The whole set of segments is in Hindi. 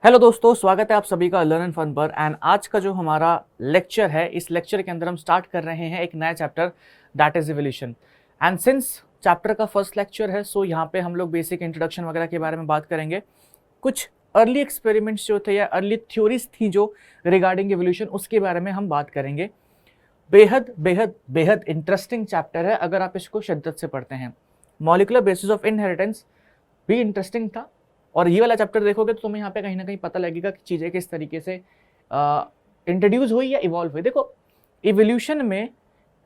हेलो दोस्तों, स्वागत है आप सभी का लर्न एंड फन पर। एंड आज का जो हमारा लेक्चर है, इस लेक्चर के अंदर हम स्टार्ट कर रहे हैं एक नया chapter, that is evolution. And since chapter का फर्स्ट लेक्चर है, सो यहाँ पे हम लोग बेसिक इंट्रोडक्शन वगैरह के बारे में बात करेंगे। कुछ अर्ली एक्सपेरिमेंट्स जो थे या अर्ली थ्योरीज थी जो रिगार्डिंग इवोल्यूशन, उसके बारे में हम बात करेंगे। बेहद बेहद बेहद इंटरेस्टिंग चैप्टर है अगर आप इसको शिद्दत से पढ़ते हैं। मॉलिकुलर बेसिस ऑफ इनहेरिटेंस भी इंटरेस्टिंग था, और ये वाला चैप्टर देखोगे तो तुम्हें यहाँ पे कहीं ना कहीं पता लगेगा कि चीज़ें किस तरीके से इंट्रोड्यूस हुई या इवॉल्व हुई। देखो, इवोल्यूशन में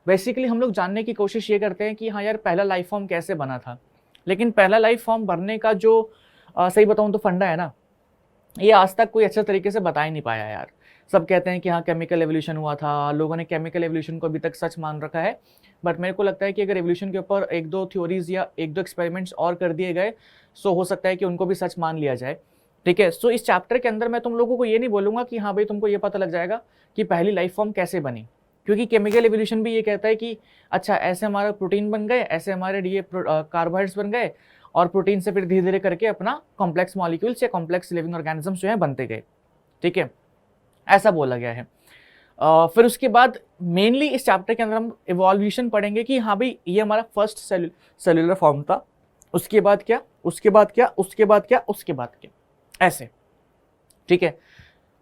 बेसिकली हम लोग जानने की कोशिश ये करते हैं कि हाँ यार, पहला लाइफ फॉर्म कैसे बना था। लेकिन पहला लाइफ फॉर्म बनने का जो सही बताऊँ तो फंडा है ना, ये आज तक कोई अच्छे तरीके से बता ही नहीं पाया यार। सब कहते हैं कि हाँ केमिकल एवोल्यूशन हुआ था, लोगों ने केमिकल एवोल्यूशन को अभी तक सच मान रखा है। बट मेरे को लगता है कि अगर एवोल्यूशन के ऊपर एक दो थ्योरीज या एक दो एक्सपेरिमेंट्स और कर दिए गए, सो हो सकता है कि उनको भी सच मान लिया जाए। ठीक है, सो इस चैप्टर के अंदर मैं तुम लोगों को ये नहीं बोलूंगा कि हाँ भाई तुमको ये पता लग जाएगा कि पहली लाइफ फॉर्म कैसे बनी, क्योंकि केमिकल एवोल्यूशन भी ये कहता है कि अच्छा ऐसे हमारा प्रोटीन बन गए, ऐसे हमारे ये कार्बोहाइड्रेट्स बन गए, और प्रोटीन से फिर धीरे धीरे करके अपना कॉम्प्लेक्स मॉलिक्यूल्स या कॉम्प्लेक्स लिविंग ऑर्गेनिजम्स जो है बनते गए। ठीक है, ऐसा बोला गया है। फिर उसके बाद मेनली इस चैप्टर के अंदर हम इवोल्यूशन पढ़ेंगे कि हाँ भाई ये हमारा फर्स्ट सेलुलर फॉर्म था, उसके बाद क्या, उसके बाद क्या, उसके बाद क्या, उसके बाद क्या, ऐसे। ठीक है,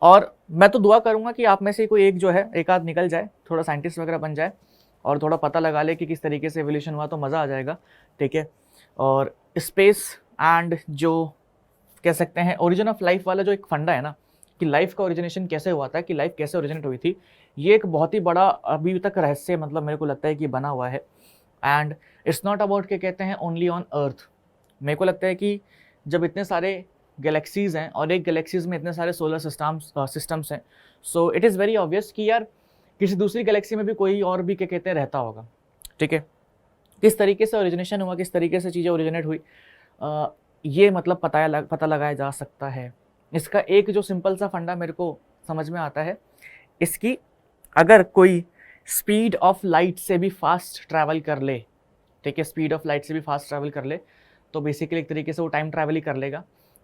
और मैं तो दुआ करूंगा कि आप में से कोई एक जो है, एक आध निकल जाए, थोड़ा साइंटिस्ट वगैरह बन जाए और थोड़ा पता लगा ले कि किस तरीके से एवोल्यूशन हुआ, तो मज़ा आ जाएगा। ठीक है, और स्पेस एंड जो कह सकते हैं ओरिजिन ऑफ लाइफ वाला जो एक फंडा है ना, कि लाइफ का ओरिजिनेशन कैसे हुआ था, कि लाइफ कैसे ओरिजिनेट हुई थी, ये एक बहुत ही बड़ा अभी तक रहस्य मतलब मेरे को लगता है कि बना हुआ है। एंड इट्स नॉट अबाउट के कहते हैं ओनली ऑन अर्थ। मेरे को लगता है कि जब इतने सारे गैलेक्सीज हैं और एक गैलेक्सीज में इतने सारे सोलर सिस्टम्स हैं, so it is very obvious कि यार किसी दूसरी गैलेक्सी में भी कोई और भी क्या कहते हैं रहता होगा। ठीक है, किस तरीके से ओरिजिनेशन हुआ, किस तरीके से चीज़ें ओरिजिनेट हुई, ये मतलब पता लगाया जा सकता है। इसका एक जो सिंपल सा फंडा मेरे को समझ में आता है, इसकी अगर कोई स्पीड ऑफ लाइट से भी फास्ट ट्रैवल कर ले, ठीक है, स्पीड ऑफ लाइट से भी फास्ट ट्रैवल कर ले, तो बेसिकली एक तरीके से वो टाइम ट्रैवल ही कर लेगा।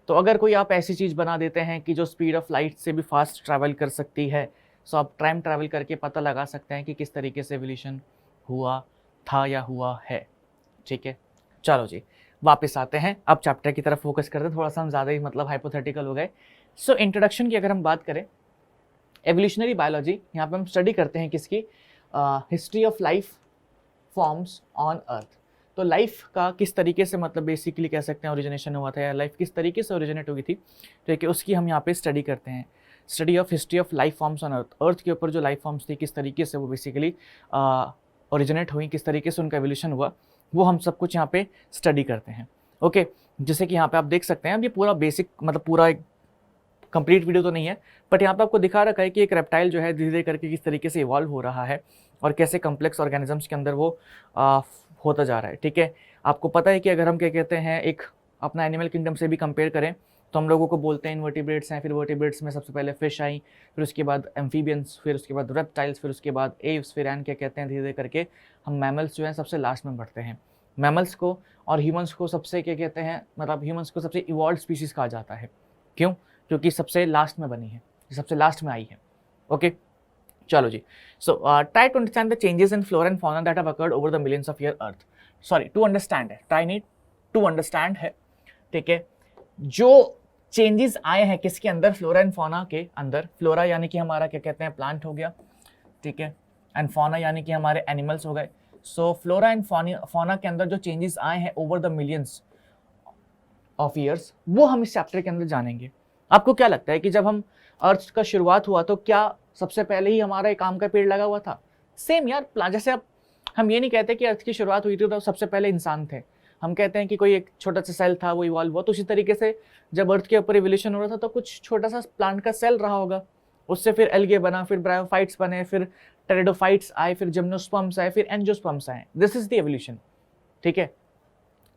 तो अगर कोई आप ऐसी चीज़ बना देते हैं कि जो स्पीड ऑफ लाइट से भी फास्ट ट्रैवल कर सकती है, सो आप टाइम ट्रैवल करके पता लगा सकते हैं कि किस तरीके से एवोल्यूशन हुआ था या हुआ है। ठीक है, चलो जी वापस आते हैं, अब चैप्टर की तरफ फोकस करते हैं। थोड़ा सा हम ज़्यादा ही मतलब हाइपोथेटिकल हो गए। सो इंट्रोडक्शन की अगर हम बात करें, एवोल्यूशनरी बायोलॉजी, यहाँ पे हम स्टडी करते हैं किसकी, history of life forms on अर्थ। तो लाइफ का किस तरीके से मतलब बेसिकली कह सकते हैं ओरिजिनेशन हुआ था, या लाइफ किस तरीके से ओरिजिनेट हुई थी, ठीक है, उसकी हम यहाँ पे स्टडी करते हैं। Study of history of life forms on earth, earth के ऊपर जो लाइफ फॉर्म्स थी किस तरीके से वो बेसिकली ओरिजिनेट हुई, किस तरीके से उनका एवोल्यूशन हुआ, वो हम सब कुछ यहाँ पे स्टडी करते हैं। ओके, जैसे कि यहाँ पे आप देख सकते हैं, अब ये पूरा बेसिक मतलब पूरा एक कंप्लीट वीडियो तो नहीं है, बट यहाँ पे आपको दिखा रखा है कि एक रेप्टाइल जो है धीरे धीरे करके किस तरीके से इवॉल्व हो रहा है और कैसे कम्प्लेक्स ऑर्गेनिजम्स के अंदर वो होता जा रहा है। ठीक है, आपको पता है कि अगर हम क्या कहते हैं एक अपना एनिमल किंगडम से भी कंपेयर करें, तो हम लोगों को बोलते हैं इनवर्टिब्रेट्स हैं, फिर वर्टिब्रेट्स में सबसे पहले फिश आई, फिर उसके बाद एम्फीबियंस, फिर उसके बाद रेप्टाइल्स, फिर उसके बाद एव्स, फिर एंड क्या कहते हैं धीरे धीरे करके हम मैमल्स जो हैं सबसे लास्ट में बढ़ते हैं। मैमल्स को और ह्यूमंस को सबसे क्या कहते हैं, मतलब ह्यूमंस को सबसे इवॉल्व स्पीशीज़ कहा जाता है। क्यों? क्योंकि सबसे लास्ट में बनी है, सबसे लास्ट में आई है। ओके, चलो जी। So try to understand the changes in flora and fauna that have occurred over the millions of year earth. Sorry, to understand है, ट्राई नहीं टू अंडरस्टैंड है। ठीक है, जो चेंजेस आए हैं किसके अंदर, फ्लोरा एंड फौना के अंदर। फ्लोरा यानी कि हमारा क्या कहते हैं प्लांट हो गया, ठीक है, एंड फौना यानी कि हमारे एनिमल्स हो गए। सो फ्लोरा एंड फौना के अंदर जो चेंजेस आए हैं over the millions of years, वो हम इस चैप्टर के अंदर जानेंगे। आपको क्या लगता है कि जब हम अर्थ का शुरुआत हुआ तो क्या सबसे पहले ही हमारा एक आम का पेड़ लगा हुआ था? सेम यार, जैसे अब हम ये नहीं कहते कि अर्थ की शुरुआत हुई थी तो सबसे पहले इंसान थे, हम कहते हैं कि कोई एक छोटा सा सेल था वो इवॉल्व हुआ। तो उसी तरीके से जब अर्थ के ऊपर इवोल्यूशन हो रहा था तो कुछ छोटा सा प्लांट का सेल रहा होगा, उससे फिर एल्गे बना, फिर ब्रायोफाइट्स बने, फिर टेरिडोफाइट्स आए, फिर जिम्नोस्पर्म्स आए, फिर एंजियोस्पर्म्स आए। This is the evolution. ठीक है,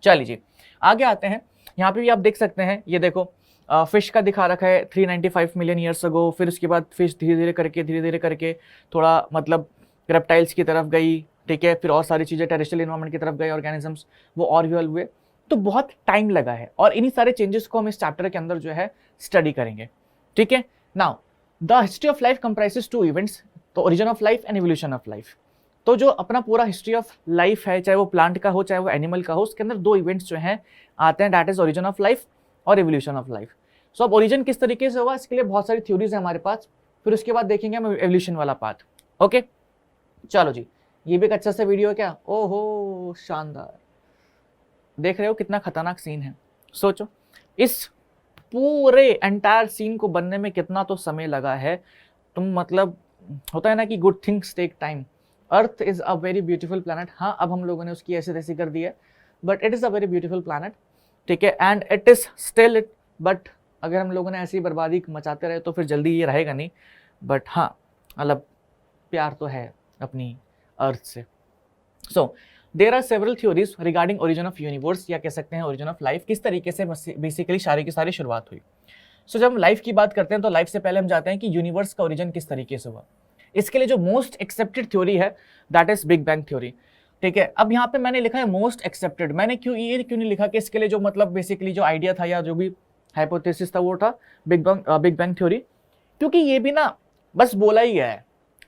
चलिए जी आगे आते हैं। यहाँ पे भी आप देख सकते हैं, ये देखो फिश का दिखा रखा है 395 मिलियन ईयर्स अगो। फिर उसके बाद फिश धीरे धीरे करके थोड़ा मतलब रेप्टाइल्स की तरफ गई, ठीक है, फिर और सारी चीज़ें टेरेस्ट्रियल इन्वायरमेंट की तरफ गए, ऑर्गेनिजम्स वो और इवॉल्व हुए। तो बहुत टाइम लगा है और इन्हीं सारे चेंजेस को हम इस चैप्टर के अंदर जो है स्टडी करेंगे। ठीक है। Now the history of life comprises two events, तो origin of life and evolution of life. तो जो अपना पूरा हिस्ट्री ऑफ लाइफ है, चाहे वो प्लांट का हो चाहे वो एनिमल का हो, उसके अंदर दो इवेंट्स जो हैं आते हैं, that is origin of life और एवोल्यूशन ऑफ लाइफ। सो अब ओरिजिन किस तरीके से हुआ, इसके लिए बहुत सारी थ्योरीज है हमारे पास, फिर उसके बाद देखेंगे हम एवोल्यूशन वाला पार्ट। ओके चलो जी, ये भी एक अच्छा सा वीडियो है क्या, ओहो शानदार, देख रहे हो कितना खतरनाक सीन है। सोचो इस पूरे एंटायर सीन को बनने में कितना तो समय लगा है। तुम मतलब होता है ना कि good things take time. Earth is a very beautiful planet, हाँ अब हम लोगों ने उसकी ऐसे तैसी कर दी है, but it is a very beautiful planet, ठीक है, and it is still it, but अगर हम लोगों ने ऐसी बर्बादी मचाते रहे तो फिर जल्दी ये रहेगा नहीं। बट हाँ मतलब प्यार तो है अपनी अर्थ से। So there are several theories regarding origin of universe, या कह सकते हैं ओरिजिन ऑफ लाइफ, किस तरीके से बेसिकली सारी की सारी शुरुआत हुई। सो जब हम लाइफ की बात करते हैं तो लाइफ से पहले हम जाते हैं कि यूनिवर्स का ओरिजिन किस तरीके से हुआ। इसके लिए जो मोस्ट एक्सेप्टेड थ्योरी है that is big bang theory, ठीक है। अब यहाँ पे मैंने लिखा है मोस्ट एक्सेप्टेड, मैंने क्यों नहीं लिखा कि इसके लिए जो मतलब बेसिकली जो आइडिया था या जो भी हाइपोथेसिस था वो था बिग बैंग थ्योरी, क्योंकि ये भी ना बस बोला ही है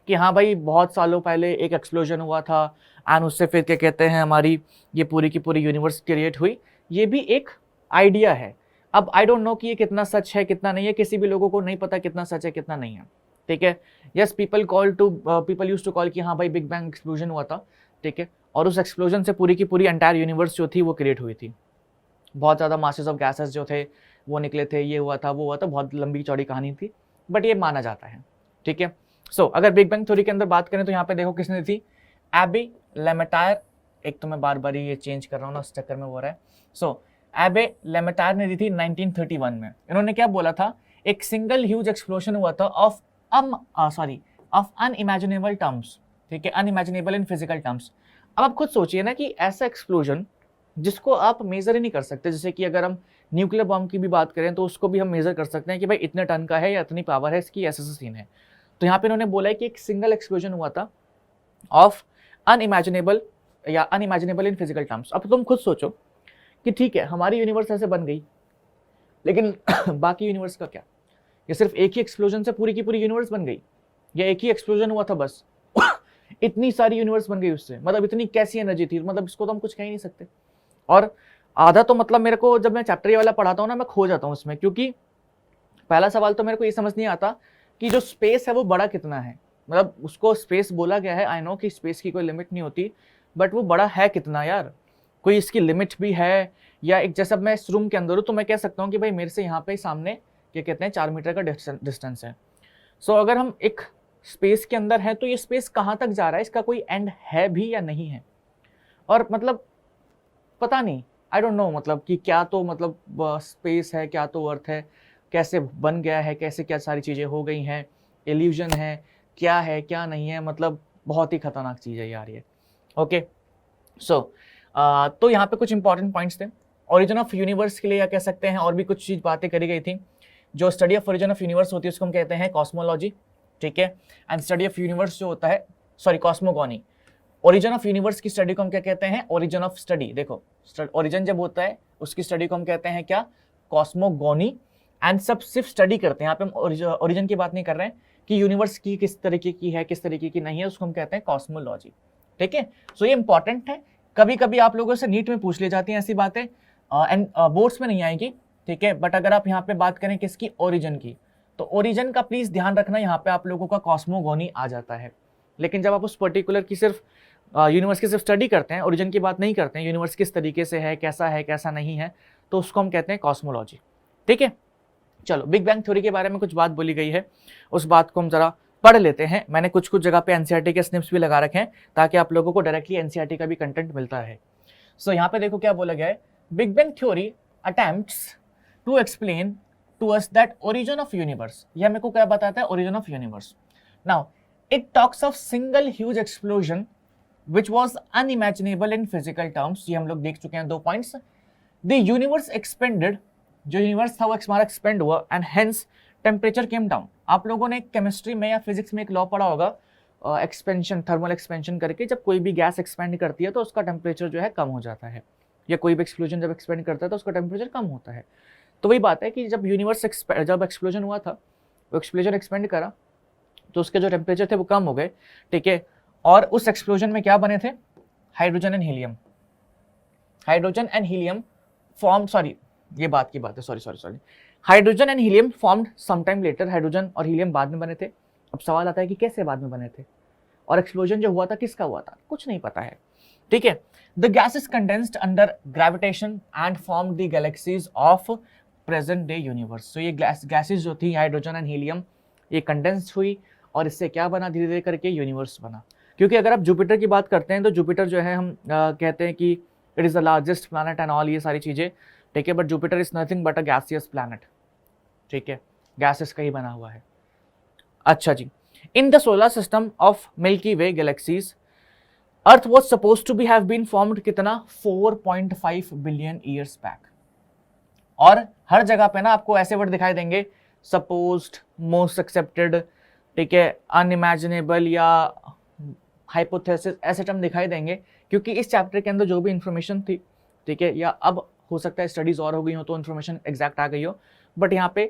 कि हाँ भाई बहुत सालों पहले एक एक्सप्लोजन हुआ था एंड उससे फिर क्या कहते हैं हमारी ये पूरी की पूरी यूनिवर्स क्रिएट हुई, ये भी एक आइडिया है। अब आई डोंट नो कि ये कितना सच है कितना नहीं है, किसी भी लोगों को नहीं पता कितना सच है कितना नहीं है, ठीक है। Yes people used to call कि हाँ भाई बिग बैंग एक्सप्लोजन हुआ था, ठीक है, और उस एक्सप्लोजन से पूरी की पूरी एंटायर यूनिवर्स जो थी वो क्रिएट हुई थी। बहुत ज़्यादा मासेस ऑफ गैसेस जो थे वो निकले थे, ये हुआ था वो हुआ था, बहुत लंबी चौड़ी कहानी थी, बट ये माना जाता है, ठीक है। सो अगर बिग बैंग थ्योरी के अंदर बात करें तो यहाँ पे देखो किसने दी थी, एबे लेमेटायर, एक तो मैं बार बार ये चेंज कर रहा हूँ ना उस चक्कर में हो रहा है। सो एबे लेमेटायर ने दी थी 1931 में। इन्होंने क्या बोला था, एक सिंगल ह्यूज एक्सप्लोजन हुआ था ऑफ अनइमेजिनेबल टर्म्स, ठीक है, अनइमेजिनेबल इन फिजिकल टर्म्स। अब आप खुद सोचिए ना कि ऐसा एक्सप्लोजन जिसको आप मेजर ही नहीं कर सकते, जैसे कि अगर हम न्यूक्लियर बॉम्ब की भी बात करें तो उसको भी हम मेजर कर सकते हैं कि भाई इतने टन का है या इतनी पावर है इसकी, ऐसा सीन है। तो यहाँ पे इन्होंने बोला है कि एक सिंगल एक्सप्लोजन हुआ था ऑफ अनइमेजिनेबल या अनइमेजिनेबल इन फिजिकल टर्म्स। अब तुम खुद सोचो कि ठीक है हमारी यूनिवर्स ऐसे बन गई, लेकिन बाकी यूनिवर्स का क्या, ये सिर्फ एक ही एक्सप्लोजन से पूरी की पूरी यूनिवर्स बन गई, या एक ही एक्सप्लोजन हुआ था बस इतनी सारी यूनिवर्स बन गई उससे, मतलब इतनी कैसी एनर्जी थी, मतलब इसको तो हम कुछ कह ही नहीं सकते। और आधा तो मतलब मेरे को जब मैं चैप्टर ये वाला पढ़ाता हूँ ना मैं खो जाता हूँ उसमें, क्योंकि पहला सवाल तो मेरे को ये समझ नहीं आता कि जो स्पेस है वो बड़ा कितना है, मतलब उसको स्पेस बोला गया है, आई नो कि स्पेस की कोई लिमिट नहीं होती, बट वो बड़ा है कितना यार, कोई इसकी लिमिट भी है, या एक जैसा मैं इस रूम के अंदर हूँ तो मैं कह सकता हूँ कि भाई मेरे से यहाँ पे सामने क्या कहते हैं 4 मीटर का डिस्टेंस है। सो अगर हम एक स्पेस के अंदर है तो ये स्पेस कहाँ तक जा रहा है, इसका कोई एंड है भी या नहीं है, और मतलब पता नहीं, आई डोंट नो मतलब कि क्या तो मतलब स्पेस है क्या तो अर्थ है, कैसे बन गया है, कैसे क्या सारी चीज़ें हो गई हैं, इल्यूजन है क्या नहीं है, मतलब बहुत ही खतरनाक चीज़ है यार ये। ओके सो तो यहाँ पे कुछ इंपॉर्टेंट पॉइंट्स थे ओरिजिन ऑफ यूनिवर्स के लिए, या कह सकते हैं और भी कुछ चीज़ बातें करी गई थी। जो study of origin of universe होती है उसको हम कहते हैं कॉस्मोलॉजी, ठीक है, एंड स्टडी ऑफ यूनिवर्स जो होता है कॉस्मोगॉनी। ओरिजिन ऑफ यूनिवर्स की स्टडी को हम क्या कहते हैं, ओरिजिन ऑफ स्टडी। देखो ओरिजिन जब होता है उसकी स्टडी को हम कहते हैं क्या, कॉस्मोगॉनी। एंड सब सिर्फ स्टडी करते हैं, यहाँ पे हम ओरिजिन की बात नहीं कर रहे हैं कि यूनिवर्स की किस तरीके की है किस तरीके की नहीं है, उसको हम कहते हैं कॉस्मोलॉजी, ठीक है। सो ये इंपॉर्टेंट है, कभी कभी आप लोगों से नीट में पूछ ली जाती हैं ऐसी बातें, एंड बोर्ड्स में नहीं आएगी, ठीक है। बट अगर आप यहाँ पे बात करें किसकी, ओरिजिन की, तो ओरिजिन का प्लीज ध्यान रखना, यहाँ पे आप लोगों का कॉस्मोगॉनी आ जाता है। लेकिन जब आप उस पर्टिकुलर की सिर्फ यूनिवर्स की सिर्फ स्टडी करते हैं, ओरिजिन की बात नहीं करते हैं, यूनिवर्स किस तरीके से है कैसा नहीं है, तो उसको हम कहते हैं कॉस्मोलॉजी, ठीक है। चलो बिग बैंग थ्योरी के बारे में कुछ बात बोली गई है, उस बात को हम जरा पढ़ लेते हैं। मैंने कुछ जगह पे एनसीईआरटी के स्निप्स भी लगा रखे हैं ताकि आप लोगों को डायरेक्टली एनसीईआरटी का भी कंटेंट मिलता है। सो यहाँ पे देखो क्या बोला गया है, big bang theory attempts to explain to us that origin of universe, यह मेरे को क्या बताता है, origin of universe. Now it talks of single huge explosion which was unimaginable in physical terms, ये हम लोग देख चुके हैं 2 पॉइंट्स। The universe expanded, जो यूनिवर्स था वो हमारा एक्सपेंड हुआ, and hence temperature came down. आप लोगों ने केमिस्ट्री में या फिजिक्स में एक लॉ पढ़ा होगा, एक्सपेंशन, थर्मल एक्सपेंशन करके, जब कोई भी गैस एक्सपेंड करती है तो उसका टेम्परेचर जो है कम हो जाता है, या कोई भी एक्सप्लोजन जब एक्सपेंड करता है तो उसका टेम्परेचर कम होता है। तो वही बात है कि जब यूनिवर्स जब एक्सप्लोजन हुआ था वो एक्सप्लोजन एक्सपेंड करा तो उसके जो टेम्परेचर थे वो कम हो गए, ठीक है। और उस एक्सप्लोजन में क्या बने थे, hydrogen and helium. Hydrogen and helium form, sorry ये बात की बात है, sorry, hydrogen and helium formed some time later. Hydrogen और हीलियम बाद में बने थे। अब सवाल आता है कि कैसे बाद में बने थे, और एक्सप्लोजन जो हुआ था किसका हुआ था, कुछ नहीं पता है, ठीक है। The gases condensed under gravitation and form the galaxies of present day universe. तो ये गैसेस जो थी हाइड्रोजन एंड हीलियम, ये कंडेंस्ड हुई और इससे क्या बना, धीरे धीरे करके यूनिवर्स बना। क्योंकि अगर आप जुपिटर की बात करते हैं तो जुपिटर जो है हम कहते हैं कि it is the largest planet and all, ये सारी चीज़ें, ठीक है। But Jupiter is nothing but a gaseous planet, ठीक है, गैसेस का ही बना हुआ है। अच्छा जी, in the solar system of Milky Way galaxies earth was suppose to be have been formed कितना, 4.5 बिलियन ईयर्स बैक। और हर जगह पे ना आपको ऐसे वर्ड दिखाई देंगे, सपोज्ड, मोस्ट एक्सेप्टेड, ठीक है, अनइमेजिनेबल या हाइपोथेसिस, ऐसे टर्म दिखाई देंगे, क्योंकि इस चैप्टर के अंदर जो भी इंफॉर्मेशन थी, ठीक है, या अब हो सकता है स्टडीज और हो गई हो तो इन्फॉर्मेशन एग्जैक्ट आ गई हो, बट यहाँ पे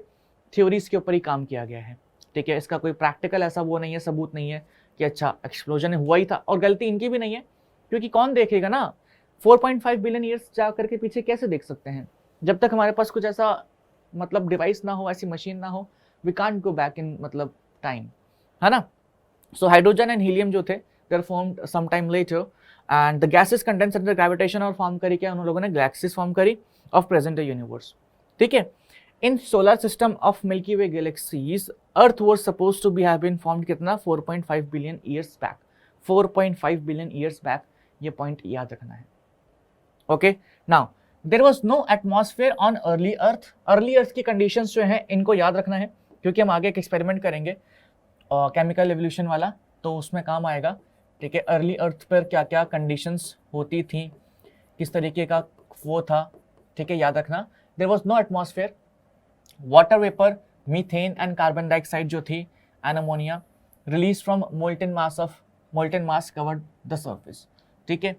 थ्योरीज के ऊपर ही काम किया गया है, ठीक है। इसका कोई प्रैक्टिकल ऐसा वो नहीं है, सबूत नहीं है कि अच्छा एक्सप्लोजन हुआ ही था। और गलती इनकी भी नहीं है, क्योंकि कौन देखेगा ना, 4.5 बिलियन ईयर्स जा करके पीछे कैसे देख सकते हैं, जब तक हमारे पास कुछ ऐसा मतलब डिवाइस ना हो, ऐसी मशीन ना हो, we can't go back in मतलब टाइम, है ना। सो हाइड्रोजन एंड हीलियम जो थे there formed some time later and the gases condense under gravitation और फॉर्म करी, क्या उन लोगों ने गैलेक्सीज फॉर्म करी ऑफ प्रेजेंट डे यूनिवर्स, ठीक है। In solar system of Milky Way galaxies earth was suppose to be have been formed कितना, 4.5 billion years back, 4.5 billion years back, ये पॉइंट याद रखना है, okay. Now there was no atmosphere on early earth. Early अर्थ की कंडीशंस जो है इनको याद रखना है, क्योंकि हम आगे एक एक्सपेरिमेंट करेंगे केमिकल एवोल्यूशन वाला, तो उसमें काम आएगा, ठीक है। अर्ली अर्थ पर क्या क्या कंडीशंस होती थी, किस तरीके का वो था, ठीक है, याद रखना। There was no atmosphere, water vapour, methane and carbon dioxide जो थी and ammonia release from molten mass covered the surface, ठीक है।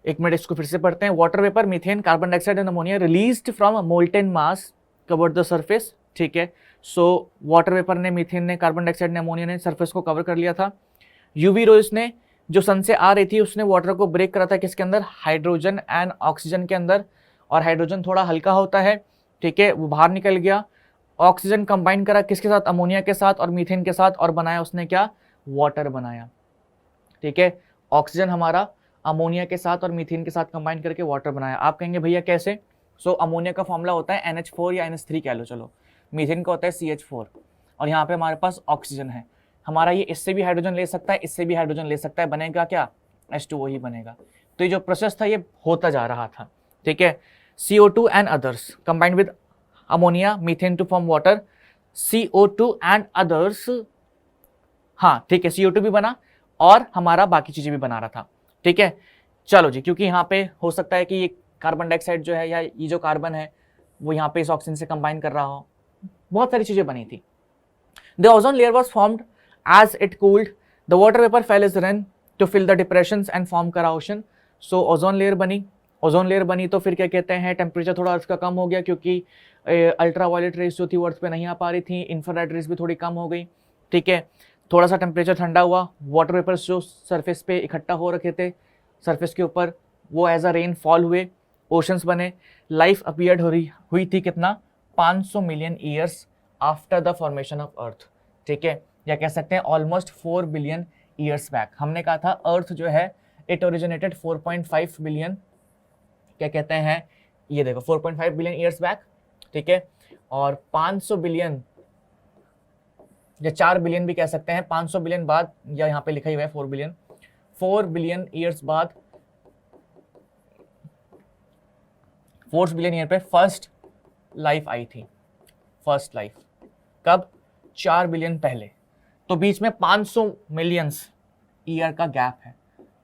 एक मिनट इसको फिर से पढ़ते हैं। Water vapour, methane, carbon dioxide and ammonia released from molten mass covered the surface, ठीक है। सो वाटर वेपर ने, मीथेन ने, कार्बन डाइऑक्साइड ने, अमोनिया ने सरफेस को कवर कर लिया था। यूवी रोज ने जो सन से आ रही थी उसने वाटर को ब्रेक करा था किसके अंदर, हाइड्रोजन एंड ऑक्सीजन के अंदर, और हाइड्रोजन थोड़ा हल्का होता है, ठीक है, वो बाहर निकल गया। ऑक्सीजन कंबाइन करा किसके साथ, अमोनिया के साथ और मीथेन के साथ, और बनाया उसने क्या, वाटर बनाया, ठीक है। ऑक्सीजन हमारा अमोनिया के साथ और मीथेन के साथ कंबाइन करके वाटर बनाया। आप कहेंगे भैया कैसे, सो अमोनिया का फॉर्मूला होता है NH4 या NH3 कह लो, चलो। मीथेन का होता है CH4, और यहाँ पे हमारे पास ऑक्सीजन है हमारा, ये इससे भी हाइड्रोजन ले सकता है, इससे भी हाइड्रोजन ले सकता है, बनेगा क्या, H2O ही बनेगा। तो ये जो प्रोसेस था ये होता जा रहा था, ठीक है। CO2 and others combined with ammonia methane to form water, CO2 and others, हाँ ठीक है, CO2 भी बना और हमारा बाकी चीजें भी बना रहा था, ठीक है। चलो जी, क्योंकि यहाँ पे हो सकता है कि ये कार्बन डाइऑक्साइड जो है या ये जो कार्बन है वो यहाँ पे इस ऑक्सीजन से कंबाइन कर रहा हो, बहुत सारी चीजें बनी थी। The ozone layer was formed as it cooled, the water vapour fell as rain to fill the depressions and form करा ओशन। सो ओजोन लेयर बनी, ओजोन लेयर बनी तो फिर क्या कहते हैं, टेम्परेचर थोड़ा अर्थ का कम हो गया, क्योंकि अल्ट्रा वायलेट रेज जो थी वो अर्थ पे नहीं आ पा रही थी, इंफ्रारेड रेज भी थोड़ी कम हो गई, ठीक है। थोड़ा सा टेम्परेचर ठंडा हुआ, वाटर वेपर्स जो सरफेस पे इकट्ठा हो रखे थे सरफेस के ऊपर वो एज अ रेन फॉल हुए, ओशंस बने। लाइफ अपीयर्ड हुई थी कितना, 500 million years after the formation of earth, ठीक है, या कह सकते हैं ऑलमोस्ट 4 बिलियन ईयर्स बैक। हमने कहा था अर्थ जो है इट ओरिजिनेटेड 4.5 बिलियन, क्या कहते हैं, ये देखो 4.5 बिलियन ईयर्स बैक, ठीक है। और 500 बिलियन या 4 बिलियन भी कह सकते हैं, 500 बिलियन बाद, या यहाँ पे लिखा ही हुआ है 4 बिलियन ईयर्स बाद, 4 बिलियन ईयर पे फर्स्ट लाइफ आई थी। फर्स्ट लाइफ कब, 4 बिलियन पहले, तो बीच में 500 मिलियंस ईयर का गैप है।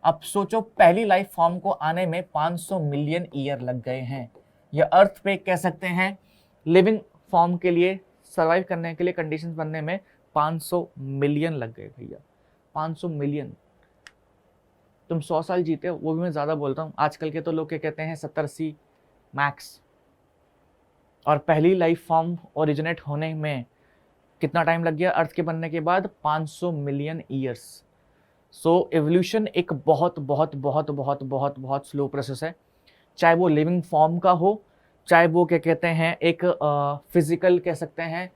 अब सोचो पहली लाइफ फॉर्म को आने में 500 मिलियन ईयर लग गए हैं, या अर्थ पे कह सकते हैं लिविंग फॉर्म के लिए सर्वाइव करने के लिए कंडीशंस बनने में 500 मिलियन लग गए भैया, 500 मिलियन। तुम 100 साल जीते हो, वो भी मैं ज़्यादा बोलता हूँ, आजकल के तो लोग क्या कहते हैं 70-80 मैक्स, और पहली लाइफ फॉर्म ओरिजिनेट होने में कितना टाइम लग गया अर्थ के बनने के बाद? 500 मिलियन ईयर्स। सो एवोल्यूशन एक बहुत बहुत बहुत बहुत बहुत बहुत स्लो प्रोसेस है, चाहे वो लिविंग फॉर्म का हो, चाहे वो क्या कहते हैं एक फिजिकल कह सकते हैं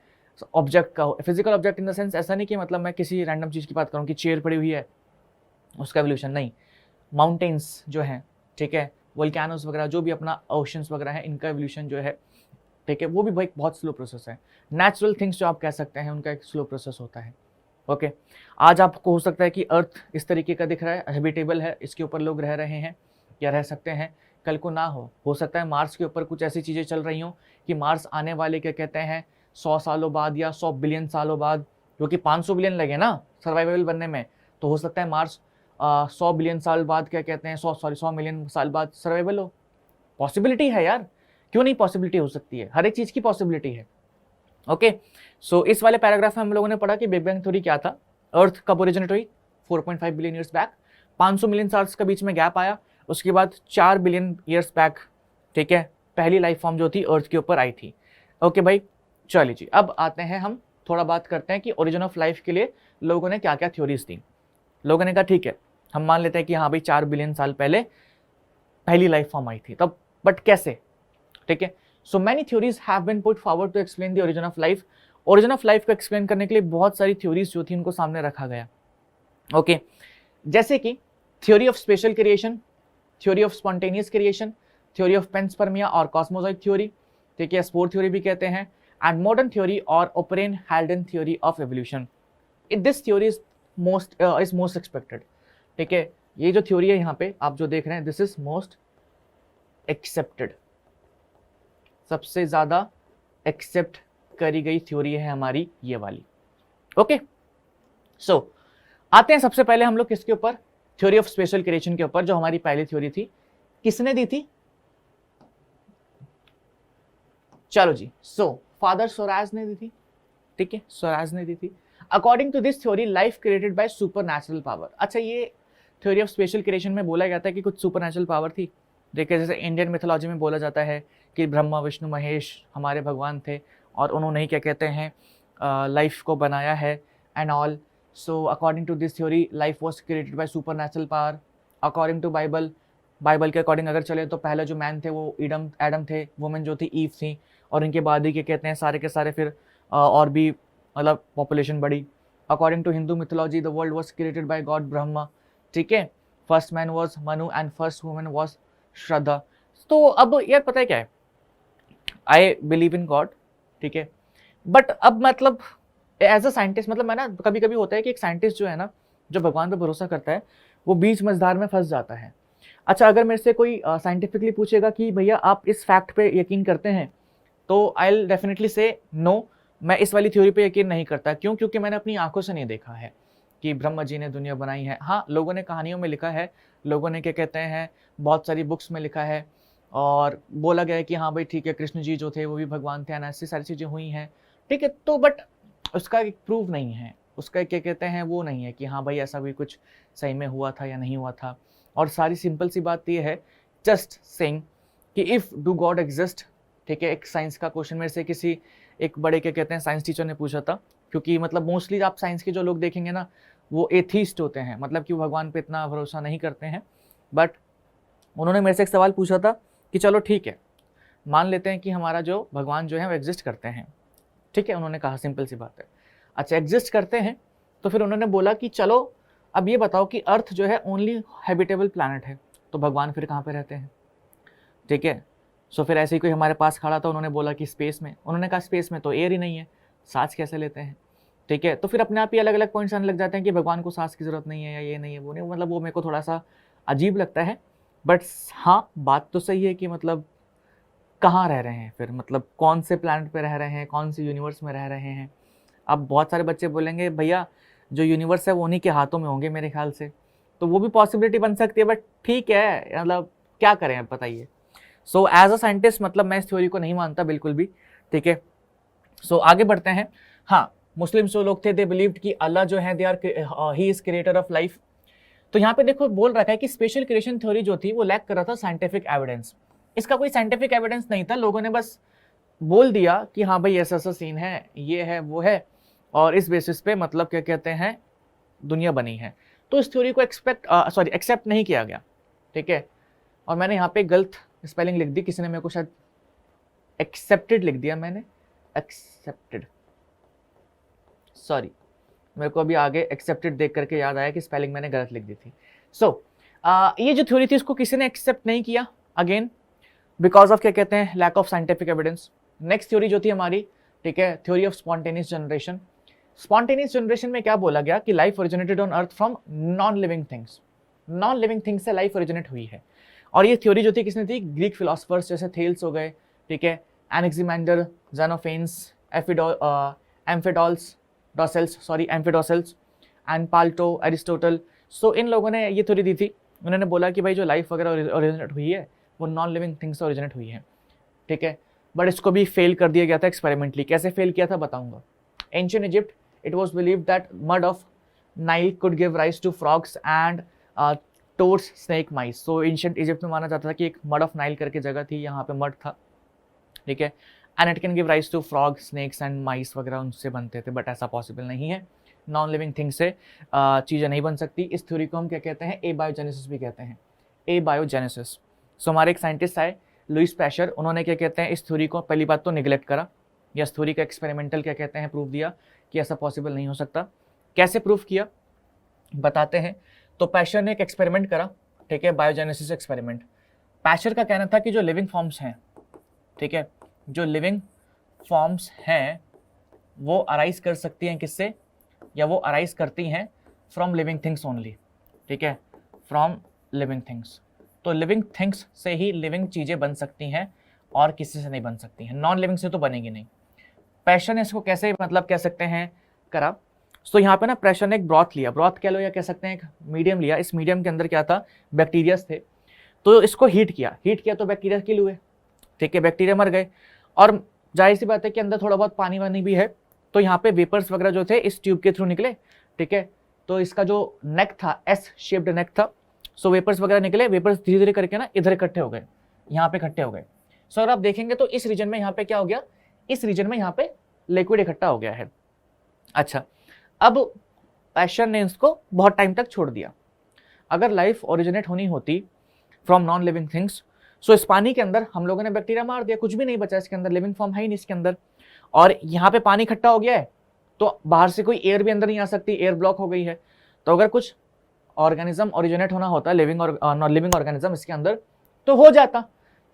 ऑब्जेक्ट का हो। Physical object in the sense ऐसा नहीं कि मतलब मैं किसी रैंडम चीज़ की बात करूँ कि चेयर पड़ी हुई है उसका एवोल्यूशन, नहीं। माउंटेन्स जो हैं, ठीक है, वोल्केनोस वगैरह जो भी अपना ओशंस वगैरह है, इनका एवोल्यूशन जो है, ठीक है, वो भी भाई बहुत स्लो प्रोसेस है। नेचुरल थिंग्स जो आप कह सकते हैं उनका एक स्लो प्रोसेस होता है। ओके, आज आपको हो सकता है कि अर्थ इस तरीके का दिख रहा है, हैबिटेबल है, इसके ऊपर लोग रह रहे हैं या रह सकते हैं, कल को ना हो सकता है मार्स के ऊपर कुछ ऐसी चीज़ें चल रही हों कि मार्स आने वाले क्या कहते हैं 100 सालों बाद या 100 बिलियन सालों बाद, क्योंकि 500 बिलियन लगे ना सर्वाइवेबल बनने में, तो हो सकता है मार्स 100 बिलियन साल बाद क्या कहते हैं 100 मिलियन साल बाद सर्वाइवल हो। पॉसिबिलिटी है यार, क्यों नहीं पॉसिबिलिटी हो सकती है, हर एक चीज़ की पॉसिबिलिटी है। ओके, सो इस वाले पैराग्राफ में हम लोगों ने पढ़ा कि बिग बैंग थ्योरी क्या था, अर्थ कब ओरिजिनेट हुई 4.5 billion years back, 500 million salts का बीच में गैप आया, उसके बाद 4 बिलियन ईयर्स बैक, ठीक है, पहली लाइफ फॉर्म जो थी अर्थ के ऊपर आई थी। ओके भाई, चलिए जी, अब आते हैं हम थोड़ा बात करते हैं कि ओरिजिन ऑफ लाइफ के लिए लोगों ने क्या क्या थ्योरीज दी। लोगों ने कहा ठीक है, हम मान लेते हैं कि हाँ भाई 4 बिलियन साल पहले पहली लाइफ फॉर्म आई थी, तब बट कैसे, ठीक है। So many theories have been put forward to explain the origin of life. Origin of life को एक्सप्लेन करने के लिए बहुत सारी थ्योरीज जो थी उनको सामने रखा गया। ओके, जैसे कि theory of special creation, theory of spontaneous creation, theory of panspermia और कॉस्मोजॉइड थ्योरी, ठीक है, स्पोर थ्योरी भी कहते हैं, एंड मॉडर्न थ्योरी और Oparin Haldane theory of evolution. This theory is most expected, ठीक है, ये जो थ्योरी है यहाँ पे आप जो देख रहे हैं, दिस इज मोस्ट एक्सेप्टेड, सबसे ज्यादा एक्सेप्ट करी गई थ्योरी है हमारी ये वाली। ओके, सो आते हैं सबसे पहले हम लोग किसके ऊपर, थ्योरी ऑफ स्पेशल क्रिएशन के ऊपर, जो हमारी पहली थ्योरी थी। किसने दी थी? चलो जी, सो फादर सोराज ने दी थी, ठीक है, सोराज ने दी थी। According to this theory life created by supernatural power. अच्छा, ये थ्योरी ऑफ स्पेशल क्रिएशन में बोला जाता है कि कुछ सुपर नेचुरल पावर थी। देखिए, जैसे इंडियन मिथोलॉजी में बोला जाता है कि ब्रह्मा विष्णु महेश हमारे भगवान थे और उन्होंने ही क्या कहते हैं लाइफ को बनाया है and all. So according to this theory life was created by supernatural power. According to Bible के अकॉर्डिंग अगर चले तो पहले जो मैन थे वो एडम थे, वुमेन जो थी ईव थी, और इनके बाद ही क्या कहते हैं सारे के सारे फिर और भी मतलब पॉपुलेशन बढ़ी। According to Hindu mythology the world was created by God Brahma, ठीक है, first man was Manu and first women was Shraddha. तो अब यार पता है क्या है, आई बिलीव इन गॉड, ठीक है, बट अब मतलब एज अ साइंटिस्ट, मतलब मैं ना कभी कभी होता है कि एक साइंटिस्ट जो है ना, जो भगवान पे भरोसा करता है, वो बीच मझधार में फंस जाता है। अच्छा, अगर मेरे से कोई साइंटिफिकली पूछेगा कि भैया आप इस फैक्ट पे यकीन करते हैं, तो आई विल डेफिनेटली से नो, मैं इस वाली थ्योरी पे यकीन नहीं करता। क्यों? क्योंकि मैंने अपनी आंखों से नहीं देखा है कि ब्रह्मा जी ने दुनिया बनाई है। हाँ, लोगों ने कहानियों में लिखा है, लोगों ने क्या कहते हैं बहुत सारी बुक्स में लिखा है, और बोला गया है कि हाँ भाई ठीक है, कृष्ण जी जो थे वो भी भगवान थे, ऐसी सारी चीज़ें हुई हैं, ठीक है, तो बट उसका एक प्रूफ नहीं है, उसका क्या कहते हैं वो नहीं है कि हाँ भाई ऐसा भी कुछ सही में हुआ था या नहीं हुआ था। और सारी सिंपल सी बात ये है, जस्ट सेइंग कि इफ़ डू गॉड एग्जिस्ट, ठीक है, एक साइंस का क्वेश्चन मेरे से किसी एक बड़े क्या कहते हैं साइंस टीचर ने पूछा था, क्योंकि मतलब मोस्टली आप साइंस के जो लोग देखेंगे ना वो एथीस्ट होते हैं, मतलब कि वो भगवान पे इतना भरोसा नहीं करते हैं। बट उन्होंने मेरे से एक सवाल पूछा था कि चलो ठीक है, मान लेते हैं कि हमारा जो भगवान जो है वो एग्जिस्ट करते हैं, ठीक है, उन्होंने कहा सिंपल सी बात है, अच्छा एग्जिस्ट करते हैं, तो फिर उन्होंने बोला कि चलो अब ये बताओ कि अर्थ जो है ओनली हैबिटेबल प्लैनेट है, तो भगवान फिर कहाँ पे रहते हैं, ठीक है। सो फिर ऐसे ही कोई हमारे पास खड़ा था, उन्होंने बोला कि स्पेस में, उन्होंने कहा स्पेस में तो एयर ही नहीं है, सांस कैसे लेते हैं, ठीक है। तो फिर अपने आप ही अलग अलग पॉइंट्स आने लग जाते हैं कि भगवान को सांस की ज़रूरत नहीं है या ये नहीं है वो नहीं, मतलब वो मेरे को थोड़ा सा अजीब लगता है। बट हाँ, बात तो सही है कि मतलब कहाँ रह रहे हैं फिर, मतलब कौन से प्लैनेट पे रह रहे हैं, कौन से यूनिवर्स में रह रहे हैं। अब बहुत सारे बच्चे बोलेंगे भैया जो यूनिवर्स है वो उन्हीं के हाथों में होंगे मेरे ख्याल से, तो वो भी पॉसिबिलिटी बन सकती है, बट ठीक है, मतलब क्या करें आप बताइए। सो एज अ साइंटिस्ट मतलब मैं इस थ्योरी को नहीं मानता बिल्कुल भी, ठीक है। सो आगे बढ़ते हैं। हाँ, मुस्लिम जो लोग थे दे बिलीव्ड कि अल्लाह जो है they are he is creator of life. तो यहाँ पे देखो बोल रखा है कि स्पेशल क्रिएशन थ्योरी जो थी वो लैक कर रहा था साइंटिफिक एविडेंस। इसका कोई साइंटिफिक एविडेंस नहीं था, लोगों ने बस बोल दिया कि हाँ भाई ऐसा ऐसा सीन है, ये है वो है, और इस बेसिस पे मतलब क्या कहते हैं दुनिया बनी है। तो इस थ्योरी को एक्सेप्ट नहीं किया गया, ठीक है। और मैंने यहाँ पे गलत स्पेलिंग लिख दी, किसी ने मेरे को शायद एक्सेप्टेड लिख दिया, मैंने एक्सेप्टेड, सॉरी, मेरे को अभी आगे एक्सेप्टेड देख करके याद आया कि स्पेलिंग मैंने गलत लिख दी थी। ये जो थ्योरी थी इसको किसी ने एक्सेप्ट नहीं किया, अगेन बिकॉज ऑफ क्या कहते हैं lack of scientific evidence. Next theory जो थी हमारी, ठीक है, theory of spontaneous generation. Spontaneous generation में क्या बोला गया कि life originated on earth from non living things, non living things से लाइफ ओरिजिनेट हुई है। और ये थ्योरी जो थी किसने थी, ग्रीक फिलोसफर्स जैसे थेल्स हो गए, ठीक है, एनेक्सिमेंडर, ज़ेनोफेन्स, एम्फिडोसेल्स एंड पाल्टो, एरिस्टोटल। सो इन लोगों ने ये थ्योरी दी थी, उन्होंने बोला कि भाई जो लाइफ वगैरह ओरिजिनेट हुई है वो नॉन लिविंग थिंग्स से ओरिजिनेट हुई है, ठीक है। बट इसको भी फेल कर दिया गया था एक्सपेरिमेंटली। कैसे फेल किया था बताऊंगा। Ancient Egypt, it was believed that mud of Nile could give rise to frogs and toads snake mice. So ancient Egypt में माना जाता था कि एक मड ऑफ नाइल करके जगह थी, यहाँ पे मड था, ठीक है, and it can give rise to frog, snakes and mice वगैरह उनसे बनते थे। बट ऐसा पॉसिबल नहीं है, नॉन लिविंग थिंग से चीज़ें नहीं बन सकती। इस थ्योरी को हम क्या कहते हैं, एबायोजेनेसिस भी कहते हैं, एबायोजेनेसिस। सो हमारे एक साइंटिस्ट आए लुइस पैशर, उन्होंने क्या कहते हैं इस थ्योरी को पहली बात तो निगलेक्ट करा, या इस थ्योरी का एक्सपेरिमेंटल क्या कहते हैं प्रूफ दिया कि ऐसा पॉसिबल नहीं हो सकता। कैसे प्रूफ किया बताते हैं। तो पैशर ने एक एक्सपेरिमेंट करा, ठीक है, बायोजेनेसिस एक्सपेरिमेंट। पैशर का कहना था कि जो लिविंग फॉर्म्स हैं, ठीक है, जो लिविंग फॉर्म्स हैं वो अराइज कर सकती हैं किससे, या वो अराइज करती हैं फ्रॉम लिविंग थिंग्स ओनली, ठीक है, फ्रॉम लिविंग थिंग्स। तो लिविंग थिंग्स से ही लिविंग चीज़ें बन सकती हैं और किसी से नहीं बन सकती हैं, नॉन लिविंग से तो बनेगी नहीं। पैशन ने इसको कैसे मतलब कह सकते हैं करा। तो यहाँ पे ना पैशन ने एक ब्रॉथ लिया, ब्रॉथ कह लो या कह सकते हैं एक मीडियम लिया। इस मीडियम के अंदर क्या था, बैक्टीरियाज थे। तो इसको हीट किया तो बैक्टीरिया किल हुए, ठीक है, बैक्टीरिया मर गए। और जाहिर सी बात है कि अंदर थोड़ा बहुत पानी वानी भी है, तो यहाँ पे वेपर्स वगैरह जो थे इस ट्यूब के थ्रू निकले, ठीक है। तो इसका जो नेक था एस शेप्ड नेक था, सो वेपर्स वगैरह निकले, वेपर्स धीरे धीरे करके ना इधर इकट्ठे हो गए, यहाँ पे इकट्ठे हो गए। सो अगर आप देखेंगे तो इस रीजन में यहाँ पे क्या हो गया, इस रीजन में यहाँ पे लिक्विड इकट्ठा हो गया है। अच्छा, अब पैशन ने इसको बहुत टाइम तक छोड़ दिया। अगर लाइफ ओरिजिनेट होनी होती फ्रॉम नॉन लिविंग थिंग्स, सो इस पानी के अंदर हम लोगों ने बैक्टीरिया मार दिया, कुछ भी नहीं बचा इसके अंदर, लिविंग फॉर्म है ही नहीं इसके अंदर। और यहाँ पे पानी इकट्ठा हो गया है तो बाहर से कोई एयर भी अंदर नहीं आ सकती, एयर ब्लॉक हो गई है। तो अगर कुछ ऑर्गेनिज्म ओरिजिनेट होना होता लिविंग और नॉन लिविंग ऑर्गेनिज्म इसके अंदर, तो हो जाता,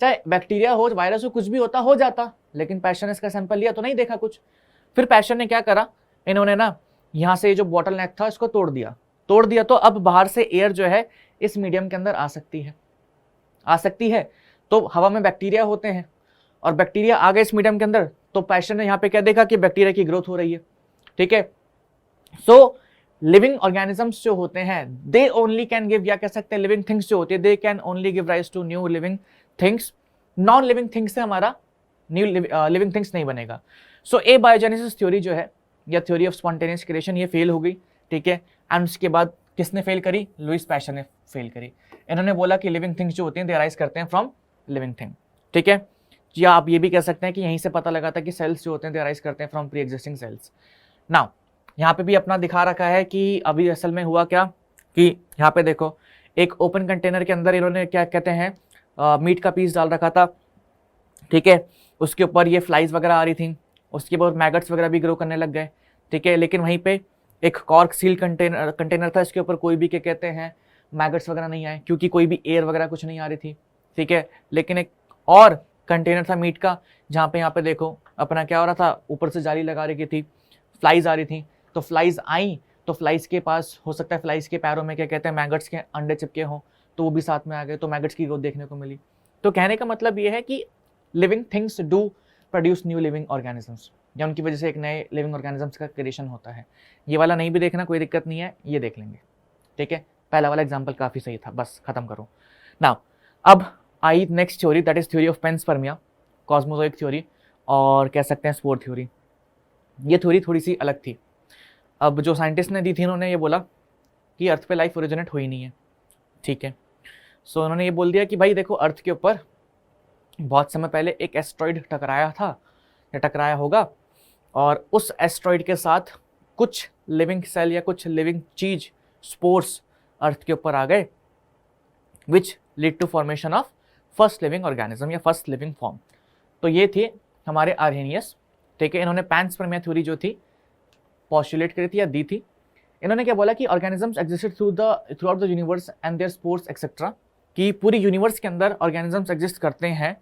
चाहे बैक्टीरिया हो, वायरस हो, कुछ भी हो जाता। लेकिन पैशन ने इसका सैंपल लिया तो नहीं देखा कुछ। फिर पैशन ने क्या करा, इन्होंने ना यहाँ से जो बॉटल नेक था इसको तोड़ दिया। तो अब बाहर से एयर जो है इस मीडियम के अंदर आ सकती है। तो हवा में बैक्टीरिया होते हैं और बैक्टीरिया आ गए इस मीडियम के अंदर, तो पैशन ने यहाँ पे क्या देखा कि बैक्टीरिया की ग्रोथ हो रही है, ठीक है। सो लिविंग ऑर्गेनिजम्स जो होते हैं दे ओनली कैन गिव, या कह सकते हैं लिविंग थिंग्स जो होती है they can only give rise to new living things. Non living things से हमारा न्यू लिविंग थिंग्स नहीं बनेगा। सो एबायोजेनेसिस थ्योरी जो है या थ्योरी ऑफ स्पॉन्टेनियस क्रिएशन ये फेल हो गई, ठीक है। एंड उसके बाद किसने फेल करी, लुइस पैशन ने फेल करी। इन्होंने बोला कि लिविंग थिंग्स जो होती हैं दे अराइज करते हैं फ्रॉम लिविंग थिंग, ठीक है। या आप ये भी कह सकते हैं कि यहीं से पता लगा था कि सेल्स जो होते हैं दे अराइज करते हैं from pre existing cells. Now यहाँ पे भी अपना दिखा रखा है कि अभी असल में हुआ क्या कि यहाँ पे देखो एक ओपन कंटेनर के अंदर इन्होंने क्या कहते हैं मीट का पीस डाल रखा था, ठीक है। उसके ऊपर ये फ्लाइज वगैरह आ रही थी, उसके बाद मैगट्स वगैरह भी ग्रो करने लग गए, ठीक है। लेकिन वहीं पे एक कॉर्क सील कंटेनर था, इसके ऊपर कोई भी क्या कहते हैं मैगट्स वगैरह नहीं आए क्योंकि कोई भी एयर वगैरह कुछ नहीं आ रही थी, ठीक है। लेकिन एक और कंटेनर था मीट का जहाँ पे यहाँ पे देखो अपना क्या हो रहा था, ऊपर से जाली लगा रखी थी, फ्लाइज आ रही थी। तो फ्लाइज आई तो फ्लाइज के पास हो सकता है फ्लाइज के पैरों में क्या कहते हैं मैगट्स के अंडे चिपके हों, तो वो भी साथ में आ गए, तो मैगट्स की ग्रोथ देखने को मिली। तो कहने का मतलब ये है कि living things do produce new living organisms, या उनकी वजह से एक नए लिविंग ऑर्गेनिजम्स का क्रिएशन होता है। ये वाला नहीं भी देखना कोई दिक्कत नहीं है, ये देख लेंगे, ठीक है। पहला वाला एग्जाम्पल काफ़ी सही था, बस खत्म करो। नाउ अब आई next theory, that is theory of panspermia, cosmozoic theory और कह सकते हैं स्पोर थ्योरी। ये थ्योरी थोड़ी सी अलग थी। अब जो साइंटिस्ट ने दी थी उन्होंने ये बोला कि अर्थ पे लाइफ ओरिजिनेट हुई नहीं है, ठीक है। सो उन्होंने ये बोल दिया कि भाई देखो अर्थ के ऊपर बहुत समय पहले एक एस्ट्रॉइड टकराया था या टकराया होगा, और उस एस्ट्रॉइड के साथ कुछ लिविंग सेल या कुछ लिविंग चीज स्पोर्स अर्थ के ऊपर आ गए, which lead to formation of first living organism या फर्स्ट लिविंग फॉर्म। तो ये थे हमारे आर्हेनियस, ठीक है। इन्होंने पैनस्पर्मिया थ्योरी जो थी पॉस्टुलेट करी थी या दी थी। इन्होंने क्या बोला कि organisms existed throughout the universe and their spores etcetera, कि पूरी यूनिवर्स के अंदर ऑर्गेनिजम्स एग्जिस्ट करते हैं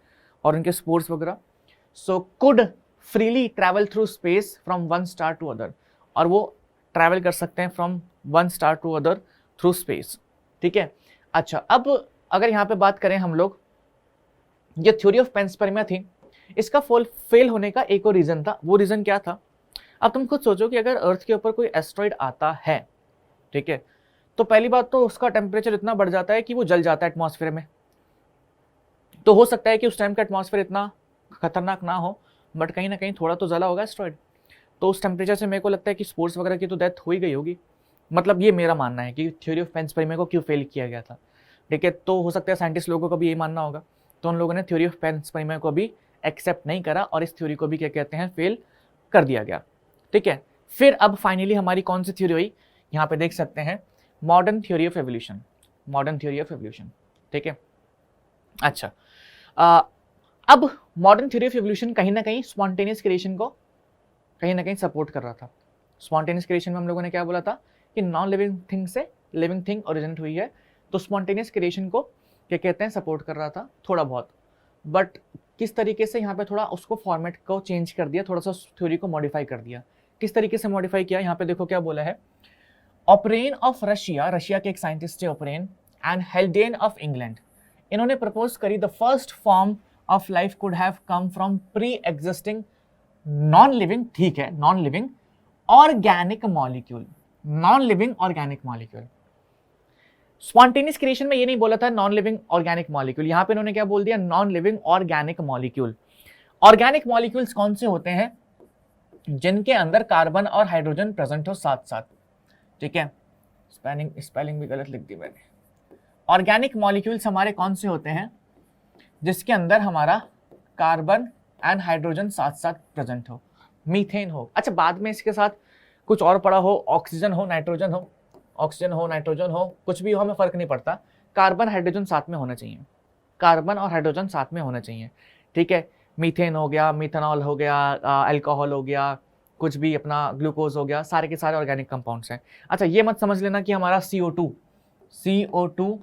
और उनके स्पोर्स वगैरह, so could freely travel through space from one star to other, और वो ट्रैवल कर सकते हैं from one star to other through space, ठीक है। अच्छा, अब अगर यहाँ पे बात करें हम लोग, ये थ्योरी ऑफ पैनस्पर्मिया थी, इसका फेल होने का एक और रीजन था। वो रीजन क्या था? अब तुम खुद सोचो कि अगर अर्थ के ऊपर कोई एस्ट्रॉइड आता है, ठीक है, तो पहली बात तो उसका टेम्परेचर इतना बढ़ जाता है कि वो जल जाता है एटमॉस्फेयर में। तो हो सकता है कि उस टाइम का एटमॉस्फेयर इतना खतरनाक ना हो, बट कहीं ना कहीं थोड़ा तो जला होगा एस्ट्रॉइड। तो उस टेम्परेचर से मेरे को लगता है कि स्पोर्स वगैरह की तो डेथ हो ही गई होगी। मतलब ये मेरा मानना है कि थ्योरी ऑफ पैनस्पर्मिया को क्यों फेल किया गया था, ठीक है। तो हो सकता है साइंटिस्ट लोगों का भी यही मानना होगा, तो उन लोगों ने थ्योरी ऑफ पैनस्पर्मिया को भी एक्सेप्ट नहीं करा और इस थ्योरी को भी क्या कहते हैं, फेल कर दिया गया, ठीक है। फिर अब फाइनली हमारी कौन सी थ्योरी हुई, यहाँ पे देख सकते हैं, modern theory of evolution, modern theory of evolution, ठीक है। अच्छा, अब मॉडर्न थ्योरी ऑफ एवोल्यूशन कहीं ना कहीं स्पॉन्टेनियस क्रिएशन को कहीं ना कहीं सपोर्ट कर रहा था। स्पॉन्टेनियस क्रिएशन में हम लोगों ने क्या बोला था कि नॉन लिविंग थिंग से लिविंग थिंग ओरिजिनेट हुई है, तो स्पॉन्टेनियस क्रिएशन को क्या कहते हैं, सपोर्ट कर रहा था थोड़ा बहुत। बट किस तरीके से यहाँ पे थोड़ा उसको फॉर्मेट को चेंज कर दिया, थोड़ा सा थ्योरी को मॉडिफाई कर दिया। किस तरीके से मॉडिफाई किया, यहाँ पे देखो क्या बोला है, ओपरेन ऑफ रशिया, रशिया के एक साइंटिस्ट है ओपरेन, एंड हेल्डेन ऑफ इंग्लैंड, इन्होंने प्रपोज करी the first form of life could have come from pre existing non living, ठीक है, non living organic molecule, non living organic molecule. Spontaneous creation में ये नहीं बोला था नॉन लिविंग ऑर्गेनिक मॉलिक्यूल, यहाँ पे इन्होंने क्या बोल दिया, non living organic molecule. Organic molecules कौन से होते हैं, जिनके अंदर कार्बन और हाइड्रोजन प्रेजेंट हो साथ साथ, ठीक है। स्पेलिंग भी गलत लिख दी मैंने। ऑर्गेनिक मॉलिक्यूल्स हमारे कौन से होते हैं, जिसके अंदर हमारा कार्बन एंड हाइड्रोजन साथ साथ प्रेजेंट हो, मीथेन हो, अच्छा बाद में इसके साथ कुछ और पड़ा हो, ऑक्सीजन हो, नाइट्रोजन हो, ऑक्सीजन हो, नाइट्रोजन हो, कुछ भी हो, हमें फर्क नहीं पड़ता, कार्बन हाइड्रोजन साथ में होना चाहिए, कार्बन और हाइड्रोजन साथ में होना चाहिए, ठीक है। मीथेन हो गया, मिथेनॉल हो गया, अल्कोहल हो गया, कुछ भी अपना ग्लूकोज हो गया, सारे के सारे ऑर्गेनिक कंपाउंड्स हैं। अच्छा, ये मत समझ लेना कि हमारा CO2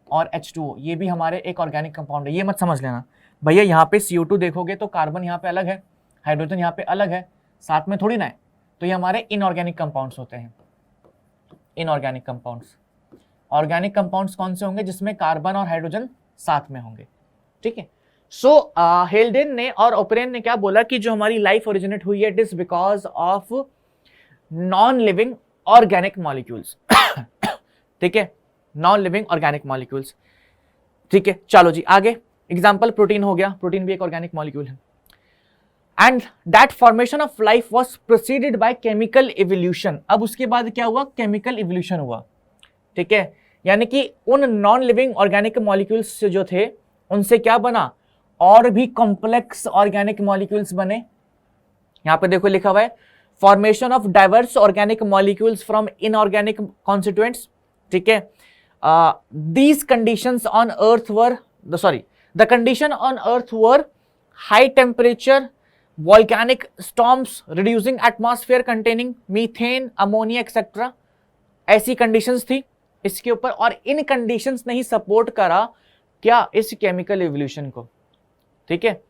और H2O ये भी हमारे एक ऑर्गेनिक कंपाउंड है, ये मत समझ लेना भैया। यहाँ पे CO2 देखोगे तो कार्बन यहाँ पे अलग है, हाइड्रोजन यहाँ पे अलग है, साथ में थोड़ी ना है, तो ये हमारे इनऑर्गेनिक कंपाउंड्स होते हैं। इनऑर्गेनिक कंपाउंड्स, ऑर्गेनिक कंपाउंड्स कौन से होंगे, जिसमें कार्बन और हाइड्रोजन साथ में होंगे, ठीक है। सो हेल्डेन ने और ओपरेन ने क्या बोला कि जो हमारी लाइफ ओरिजिनेट हुई है, it is because of non living organic molecules, ठीक है, नॉन लिविंग ऑर्गेनिक मॉलिक्यूल्स, ठीक है। चलो जी आगे, एग्जांपल प्रोटीन हो गया, प्रोटीन भी एक ऑर्गेनिक मॉलिक्यूल है। And that formation of life was proceeded by chemical evolution, अब उसके बाद क्या हुआ, केमिकल इवोल्यूशन हुआ, ठीक है। यानी कि उन नॉन लिविंग ऑर्गेनिक मॉलिक्यूल्स जो थे उनसे क्या बना, और भी कॉम्प्लेक्स ऑर्गेनिक मॉलिक्यूल्स बने। यहां पे देखो लिखा हुआ है formation of diverse organic molecules from inorganic constituents, ठीक है। These conditions on earth were the condition on earth were high temperature, volcanic storms, reducing atmosphere containing methane, ammonia etc. ऐसी कंडीशंस थी इसके ऊपर, और इन कंडीशंस ने ही सपोर्ट करा क्या, इस केमिकल एवोल्यूशन को, ठीक है।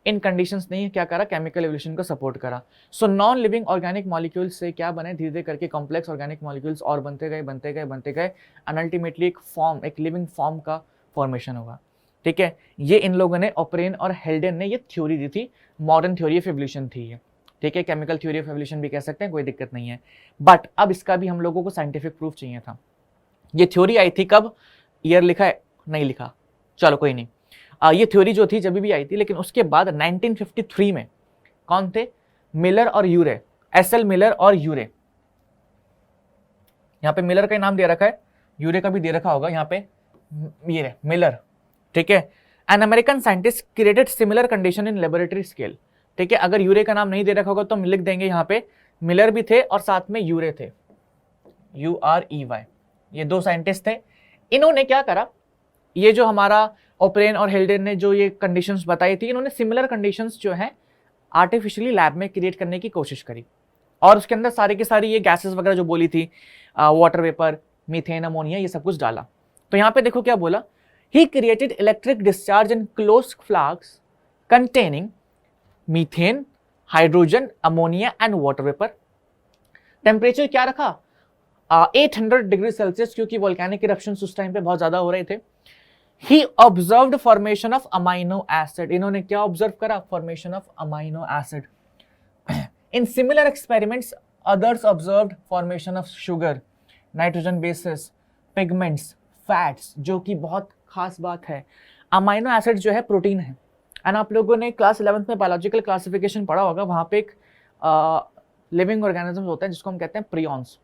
इन कंडीशंस ने ही क्या करा, केमिकल एवोल्यूशन को सपोर्ट करा। So non living organic molecules से क्या बने, धीरे धीरे करके कॉम्प्लेक्स ऑर्गेनिक मॉलिक्यूल्स और बनते गए एंड अल्टीमेटली एक फॉर्म, एक लिविंग फॉर्म का फॉर्मेशन होगा, ठीक है। ये इन लोगों ने, ओपरेन और हेल्डेन ने ये थ्योरी दी थी, मॉडर्न थ्योरी ऑफ एवोल्यूशन थी ये, ठीक है। केमिकल थ्योरी ऑफ एवोल्यूशन भी कह सकते हैं, कोई दिक्कत नहीं है। बट अब इसका भी हम लोगों को साइंटिफिक प्रूफ चाहिए था। ये थ्योरी आई थी कब, ईयर लिखा है, नहीं लिखा, चलो कोई नहीं। ये थ्योरी जो थी जब भी आई थी, लेकिन उसके बाद 1953 में कौन थे, मिलर और यूरे, SL मिलर और यूरे। यहाँ पे मिलर का नाम दे रखा है, यूरे का भी दे रखा होगा यहाँ पे, ये मिलर, ठीक है। An American scientist created similar condition in laboratory scale, ठीक है। अगर यूरे का नाम नहीं दे रखा होगा तो हम लिख देंगे यहाँ पे मिलर भी थे और साथ में यूरे थे, UREY, ये दो साइंटिस्ट थे। इन्होंने क्या करा, ये जो हमारा ओपरेन और हेल्डेन ने जो ये कंडीशंस बताई थी, इन्होंने सिमिलर कंडीशंस जो हैं आर्टिफिशियली लैब में क्रिएट करने की कोशिश करी और उसके अंदर सारी की सारी ये गैसेस वगैरह जो बोली थी, वाटर वेपर, मीथेन, अमोनिया, ये सब कुछ डाला। तो यहाँ पे देखो क्या बोला, he created electric discharge in closed flask containing methane, hydrogen, ammonia and water vapour. Temperature क्या रखा, 800 डिग्री सेल्सियस, क्योंकि वोल्केनिक इरप्शंस उस टाइम पे बहुत ज्यादा हो रहे थे। He observed formation of amino acid, इन्होंने क्या ऑब्जर्व करा, formation of amino acid. In similar experiments others observed formation of sugar, nitrogen bases, pigments, fats, जो कि बहुत खास बात है। अमाइनो एसिड जो है प्रोटीन है, एंड आप लोगों ने क्लास 11th में बायोलॉजिकल क्लासिफिकेशन पढ़ा होगा, वहाँ पे एक लिविंग ऑर्गेनिज्म होता है जिसको हम कहते हैं प्रियॉन्स।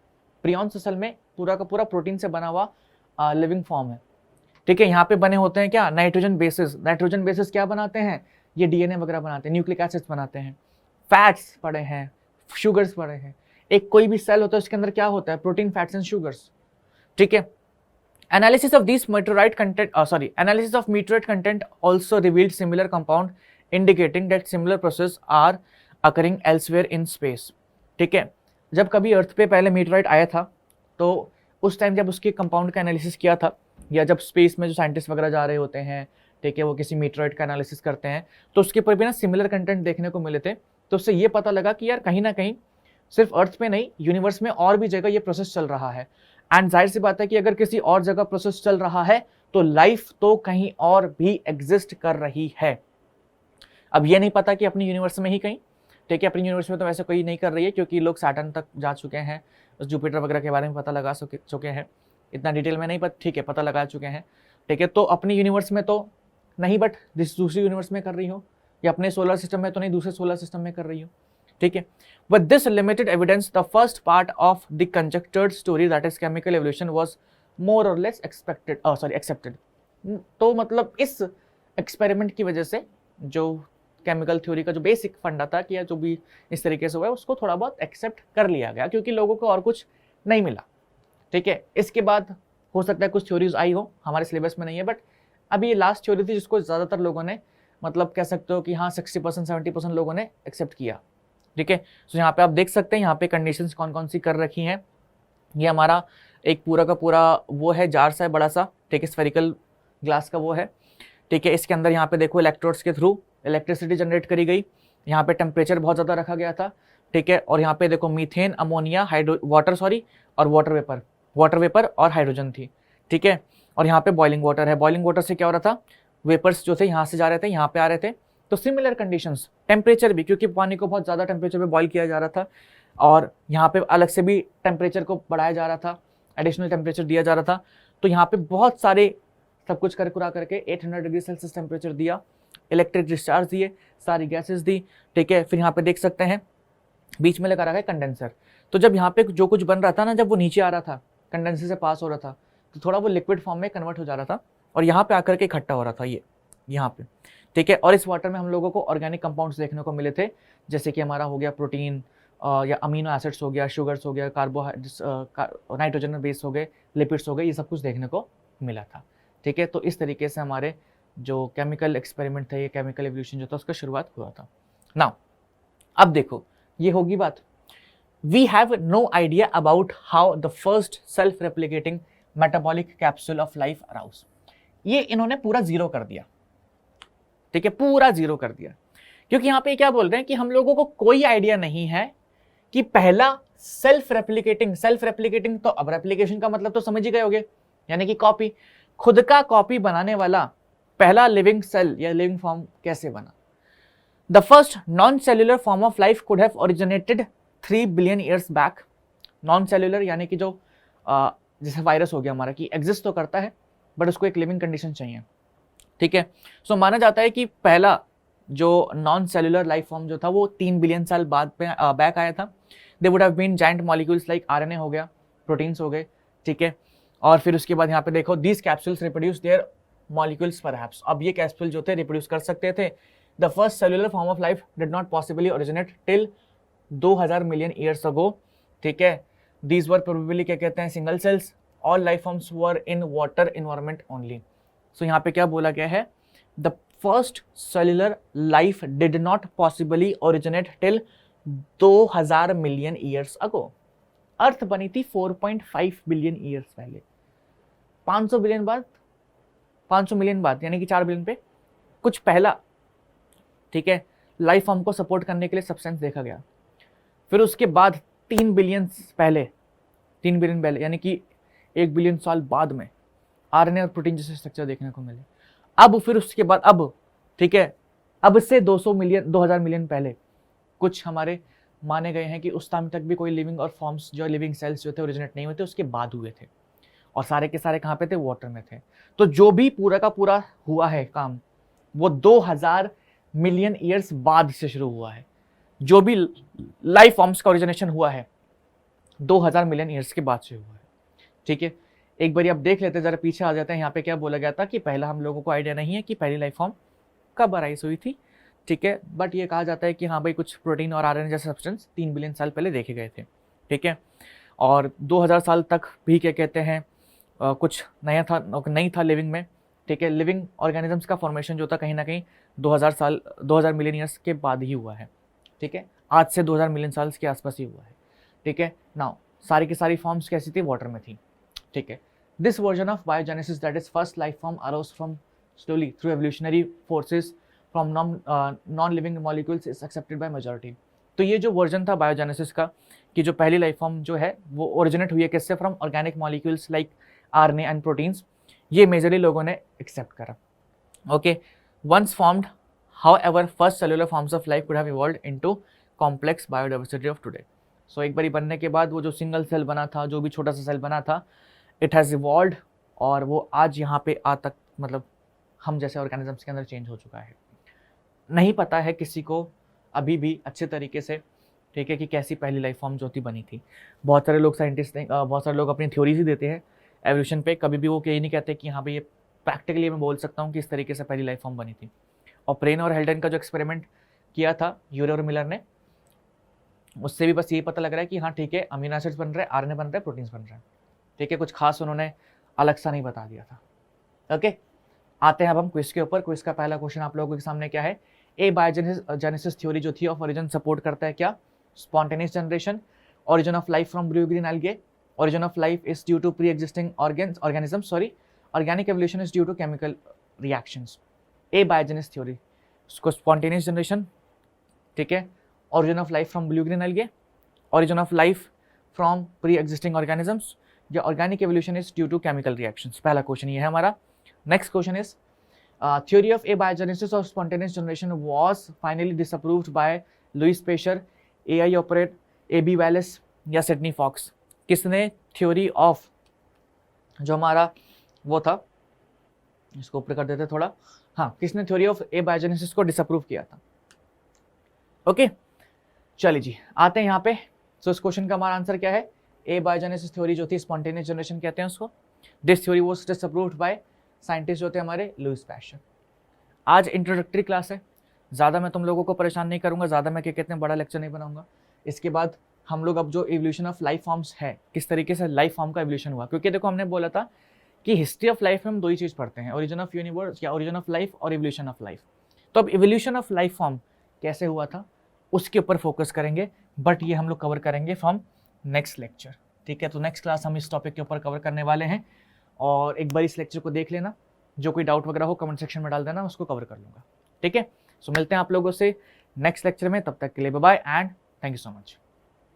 प्रियॉन्स असल में पूरा का पूरा प्रोटीन से बना हुआ लिविंग फॉर्म है, ठीक है। यहाँ पे बने होते हैं क्या, नाइट्रोजन बेसिस। नाइट्रोजन बेसिस क्या बनाते हैं, ये DNA वगैरह बनाते हैं, न्यूक्लिक एसिड्स बनाते हैं, फैट्स पड़े हैं, शुगर्स पड़े हैं। एक कोई भी सेल होता है उसके अंदर क्या होता है, प्रोटीन, फैट्स एंड शुगर्स, ठीक है। Analysis of these meteorite content, analysis of meteorite content also revealed similar compound, indicating that similar processes are occurring elsewhere in space, ठीक है। जब कभी अर्थ पे पहले मीटराइट आया था तो उस टाइम जब उसके कंपाउंड का एनालिसिस किया था, या जब स्पेस में जो साइंटिस्ट वगैरह जा रहे होते हैं, ठीक है, वो किसी मीटराइट का एनालिसिस करते हैं तो उसके ऊपर भी ना सिमिलर कंटेंट देखने को मिले थे। तो उससे ये पता लगा कि यार कहीं ना कहीं सिर्फ अर्थ पे नहीं, यूनिवर्स में और भी जगह ये प्रोसेस चल रहा है। एंड जाहिर सी बात है कि अगर किसी और जगह प्रोसेस चल रहा है तो लाइफ तो कहीं और भी एग्जिस्ट कर रही है। अब ये नहीं पता कि अपनी यूनिवर्स में ही कहीं, ठीक है, अपनी यूनिवर्स में तो वैसे कोई नहीं कर रही है क्योंकि लोग सैटर्न तक जा चुके हैं, जुपिटर वगैरह के बारे में पता लगा चुके हैं, इतना डिटेल में नहीं, पर ठीक है पता लगा चुके हैं, ठीक है। तो अपनी यूनिवर्स में तो नहीं, बट दूसरी यूनिवर्स में कर रही हो, या अपने सोलर सिस्टम में तो नहीं, दूसरे सोलर सिस्टम में कर रही हो, ठीक है। With this limited evidence, the first part of the conjectured story, that is chemical evolution, was more or less accepted. तो मतलब इस एक्सपेरिमेंट की वजह से जो केमिकल थ्योरी का जो बेसिक फंडा था कि या जो भी इस तरीके से हुआ है उसको थोड़ा बहुत एक्सेप्ट कर लिया गया, क्योंकि लोगों को और कुछ नहीं मिला, ठीक है। इसके बाद हो सकता है कुछ थ्योरीज आई हो, हमारे सिलेबस में नहीं है, बट अभी ये लास्ट थ्योरी थी जिसको ज़्यादातर लोगों ने, मतलब कह सकते हो कि हाँ 60% 70% लोगों ने एक्सेप्ट किया, ठीक है। तो यहाँ पे आप देख सकते हैं यहाँ पे कंडीशंस कौन कौन सी कर रखी हैं। ये हमारा एक पूरा का पूरा वो है, जार सा है बड़ा सा, ठीक है, स्फेरिकल ग्लास का वो है, ठीक है। इसके अंदर यहाँ पे देखो इलेक्ट्रोड्स के थ्रू इलेक्ट्रिसिटी जनरेट करी गई, यहाँ पे टेम्परेचर बहुत ज़्यादा रखा गया था, ठीक है। और यहाँ पे देखो मीथेन, अमोनिया, और वाटर वेपर और हाइड्रोजन थी, ठीक है। और यहाँ पे बॉइलिंग वाटर है। बॉइलिंग वाटर से क्या हो रहा था, वेपर्स जो थे यहाँ से जा रहे थे, यहाँ पे आ रहे थे। तो सिमिलर कंडीशंस, टेम्परेचर भी, क्योंकि पानी को बहुत ज़्यादा टेम्परेचर पे बॉईल किया जा रहा था और यहाँ पे अलग से भी टेम्परेचर को बढ़ाया जा रहा था, एडिशनल टेम्परेचर दिया जा रहा था। तो यहाँ पे बहुत सारे सब कुछ कर कुरा करके 800 डिग्री सेल्सियस टेम्परेचर दिया, इलेक्ट्रिक डिस्चार्ज दिए, सारी गैसेस दी, ठीक है। फिर यहाँ पे देख सकते हैं बीच में लगा रखा है कंडेंसर। तो जब यहाँ पे जो कुछ बन रहा था ना, जब वो नीचे आ रहा था, कंडेंसर से पास हो रहा था, तो थोड़ा वो लिक्विड फॉर्म में कन्वर्ट हो जा रहा था और यहाँ पे आकर के इकट्ठा हो रहा था ये यहाँ पे, ठीक है। और इस वाटर में हम लोगों को ऑर्गेनिक कंपाउंड्स देखने को मिले थे, जैसे कि हमारा हो गया प्रोटीन या अमीनो एसिड्स हो गया, शुगर्स हो गया, कार्बोहाइड्रेट्स, नाइट्रोजन बेस हो गए, लिपिड्स हो गए, ये सब कुछ देखने को मिला था, ठीक है। तो इस तरीके से हमारे जो केमिकल एक्सपेरिमेंट थे, ये केमिकल एवोल्यूशन जो था उसका शुरुआत हुआ था। नाउ अब देखो ये होगी बात, we have no idea about how the first self replicating metabolic capsule of life arose. ये इन्होंने पूरा जीरो कर दिया, ठीक है, पूरा जीरो कर दिया, क्योंकि यहाँ पे क्या बोल रहे हैं कि हम लोगों को कोई आइडिया नहीं है कि पहला सेल्फ रेप्लिकेटिंग, तो अब रेप्लिकेशन का मतलब तो समझ ही गए होगे, यानी कि कॉपी, खुद का कॉपी बनाने वाला पहला लिविंग सेल या लिविंग फॉर्म कैसे बना। The first non cellular form of life could have originated 3 billion years back. Non cellular यानी कि जो जैसे वायरस हो गया हमारा, कि एग्जिस्ट तो करता है बट उसको एक लिविंग कंडीशन चाहिए, ठीक है। सो माना जाता है कि पहला जो नॉन सेल्यूलर लाइफ फॉर्म जो था वो 3 बिलियन साल बाद बैक आया था। They would have been giant molecules like RNA हो गया, प्रोटीन्स हो गए, ठीक है। और फिर उसके बाद यहाँ पे देखो these capsules reproduce their molecules perhaps. अब ये कैप्सूल जो थे रिप्रोड्यूस कर सकते थे। The first cellular form of life did not possibly originate till 2000 million years ago, ठीक है। दीज वर प्रोबेबली क्या कहते हैं, single cells, all life forms were in water environment only. So यहाँ पे क्या बोला गया है, the first cellular life did not possibly originate till 2000 million years ago. Earth बनी थी 4.5 बिलियन ईयर्स पहले, 500 बिलियन बाद, 500 मिलियन बाद, यानी कि 4 बिलियन पे कुछ पहला, ठीक है, लाइफ फॉर्म को सपोर्ट करने के लिए सब्सटेंस देखा गया। फिर उसके बाद 3 बिलियन पहले, 3 बिलियन पहले, यानी कि 1 बिलियन साल बाद में आरएनए और प्रोटीन जैसे स्ट्रक्चर देखने को मिले। अब फिर उसके बाद अब, ठीक है, अब से 200 मिलियन, 2000 मिलियन पहले कुछ हमारे माने गए हैं कि उस टाइम तक भी कोई लिविंग और फॉर्म्स जो लिविंग सेल्स जो थे ओरिजिनेट नहीं हुए थे, उसके बाद हुए थे, और सारे के सारे कहाँ पे थे, वाटर में थे। तो जो भी पूरा का पूरा हुआ है काम, वो 2000 मिलियन ईयर्स बाद से शुरू हुआ है। जो भी लाइफ फॉर्म्स का ओरिजिनेशन हुआ है 2000 मिलियन ईयर्स के बाद से हुआ है, ठीक है। एक बार आप देख लेते हैं, जरा पीछे आ जाते हैं। यहाँ पे क्या बोला गया था कि पहला हम लोगों को आइडिया नहीं है कि पहली लाइफ फॉर्म कब अराइज हुई थी, ठीक है, बट ये कहा जाता है कि हाँ भाई कुछ प्रोटीन और आरएनए जैसे सब्सटेंस 3 बिलियन साल पहले देखे गए थे, ठीक है। और 2000 साल तक भी क्या कहते हैं कुछ नया था, नहीं था लिविंग में, ठीक है। लिविंग ऑर्गेनिजम्स का फॉर्मेशन जो था कहीं ना कहीं 2000 मिलियन ईयर्स के बाद ही हुआ है, ठीक है। आज से 2000 मिलियन साल के आसपास ही हुआ है, ठीक है। नाउ सारी की सारी फॉर्म्स कैसी थी, वाटर में थी, ठीक है। This version of biogenesis that is first life form arrows from slowly through evolutionary forces from non living molecules is accepted by majority. तो ये जो वर्जन था बायोजेनेसिस का, कि जो पहली लाइफ फॉर्म जो है वो ओरिजिनेट हुई है किससे, from organic molecules like RNA and proteins, ये मेजरली लोगों ने एक्सेप्ट करा, okay. Once formed, however first cellular forms of life could have evolved into complex biodiversity of today. So एक बारी बनने के बाद वो जो सिंगल सेल बना था, जो भी छोटा सा सेल बना था, इट हैज़ इवॉल्व्ड, और वो आज यहाँ पे आ तक, मतलब हम जैसे ऑर्गेनिजम्स के अंदर चेंज हो चुका है। नहीं पता है किसी को अभी भी अच्छे तरीके से, ठीक है, कि कैसी पहली लाइफ फॉर्म जो थी बनी थी। बहुत सारे लोग साइंटिस्ट, बहुत सारे लोग अपनी थ्योरीज ही देते हैं एवोल्यूशन पे, कभी भी वो कहीं नहीं कहते कि हाँ भाई ये प्रैक्टिकली मैं बोल सकता हूँ कि इस तरीके से पहली लाइफ फॉर्म बनी थी। और प्रेन और हेल्डन का जो एक्सपेरिमेंट किया था यूरे और मिलर ने, उससे भी बस यही पता लग रहा है कि हाँ ठीक है, अमीनो एसिड्स बन रहे हैं, आरएनए बन रहा है, प्रोटीन्स बन रहे हैं, ठीक है। कुछ खास उन्होंने अलग सा नहीं बता दिया था, ओके। आते हैं अब हम क्विज के ऊपर। क्विज का पहला क्वेश्चन आप लोगों के सामने क्या है, ए बायोजेनेसिस थ्योरी जो थी ऑफ ओरिजिन सपोर्ट करता है क्या, spontaneous generation, origin of life from blue green algae, origin of life is due to pre-existing organisms, organic evolution is due to chemical reactions। A biogenesis theory, उसको spontaneous generation, ठीक है, origin of life from blue green algae, origin of life from pre-existing organisms, या organic evolution is due to chemical reactions। पहला क्वेश्चन ये है हमारा। Next question is theory of abiogenesis or spontaneous generation was finally disapproved by Louis Pasteur, A.I. Operate, A.B. Wallace या सिडनी फॉक्स। किसने थ्योरी ऑफ, जो हमारा वो था, इसको ऊपर कर देते थोड़ा, हाँ, किसने थ्योरी ऑफ एबायोजेनेसिस को डिसअप्रूव किया था, ओके। चलिए जी, आते हैं यहाँ पे। सो इस क्वेश्चन का हमारा आंसर क्या है, एबायोजेनेसिस थ्योरी जो थी, स्पॉन्टेनियस जनरेशन कहते हैं उसको। This theory was disapproved by scientist जो थे हमारे लुईस पैस्चर। आज इंट्रोडक्टरी क्लास है, ज़्यादा मैं तुम लोगों को परेशान नहीं करूँगा, ज़्यादा मैं क्या कहते हैं बड़ा लेक्चर नहीं बनाऊंगा। इसके बाद हम लोग अब जो एवोल्यूशन ऑफ लाइफ फॉर्म्स है, किस तरीके से लाइफ फॉर्म का एवोल्यूशन हुआ, क्योंकि देखो हमने बोला था कि हिस्ट्री ऑफ लाइफ में हम दो ही चीज़ पढ़ते हैं, ओरिजिन ऑफ यूनिवर्स या ओरिजिन ऑफ लाइफ और एवोल्यूशन ऑफ लाइफ। तो अब एवोल्यूशन ऑफ लाइफ फॉर्म कैसे हुआ था उसके ऊपर फोकस करेंगे, बट ये हम लोग कवर करेंगे फ्रॉम नेक्स्ट लेक्चर, ठीक है। तो नेक्स्ट क्लास हम इस टॉपिक के ऊपर कवर करने वाले हैं, और एक बार इस लेक्चर को देख लेना, जो कोई डाउट वगैरह हो कमेंट सेक्शन में डाल देना, उसको कवर कर लूँगा, ठीक है। सो मिलते हैं आप लोगों से नेक्स्ट लेक्चर में, तब तक के लिए bye bye and thank you so much.